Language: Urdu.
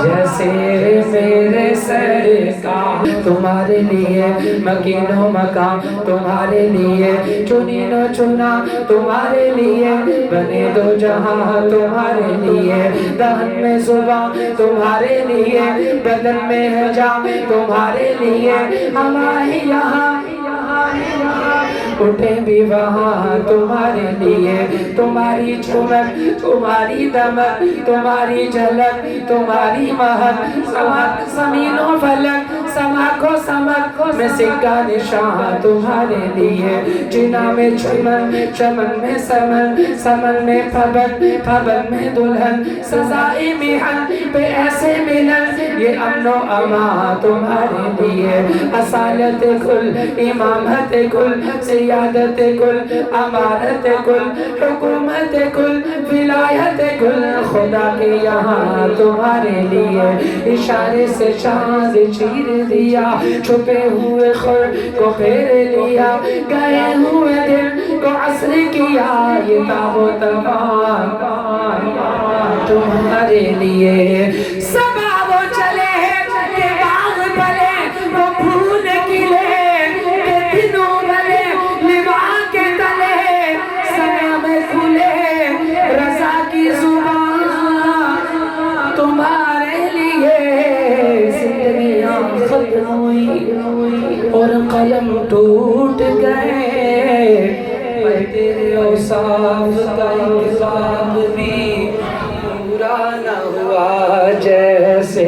جیسے میرے سرکار تمہارے لیے مکین و مکان تمہارے لیے چنین و چنا تمہارے لیے بنے دو جہاں تمہارے لیے دہن میں زبان تمہارے لیے بدن میں ہے جان تمہارے لیے ہمارے یہاں اٹھیں بھی وہاں تمہارے لیے تمہاری چمک تمہاری دمک تمہاری جھلک تمہاری مہک زمین و فلک سمک و سمک میں سکہ نشان تمہارے لیے جنا میں چمن چمن میں سمن سمن میں پھبن پھبن میں دلہن سزائے محن پہ ایسے ملن یہ امن و امان تمہارے لیے اصالت کل امامت کل سیادت کل امارت کل حکومت کل ولایت کل خدا کے یہاں تمہارے لیے اشارے سے چاند چیر دیا چھپے ہوئے خور کو پھیر لیا گئے ہوئے دل کو عصر کیا یہ تاب و تمام تمہارے لیے سبا وہ چلے کہ باغ بلے وہ پھول کھلے کہ دنوں بلے لبا کے تلے سنا میں کھلے رضا کی زبان تمہارے لیے زندگیاں ختم ہوئی اور قلم ٹوٹ گئے پر تیرے اوصاف کا انتظام بھی پورا نہ ہوا جیسے